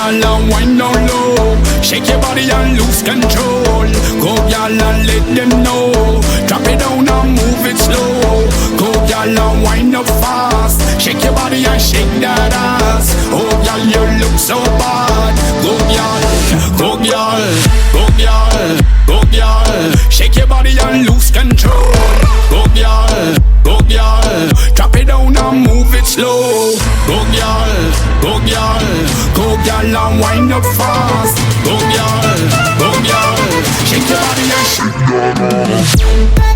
gyal and wind down low. Shake your body and lose control. Go gyal and let them know. Drop it down and move it slow. Go gyal and wind up fast. Shake your body and shake that ass. Oh gyal, you look so bad. Go gyal, go gyal, go gyal, go gyal. Shake your body and lose control. Go gyal, go gyal. Drop it down and move it slow. Go gyal, go gyal, go gyal and wind up fast. Go gyal, go gyal. Shake your body and shake that ass.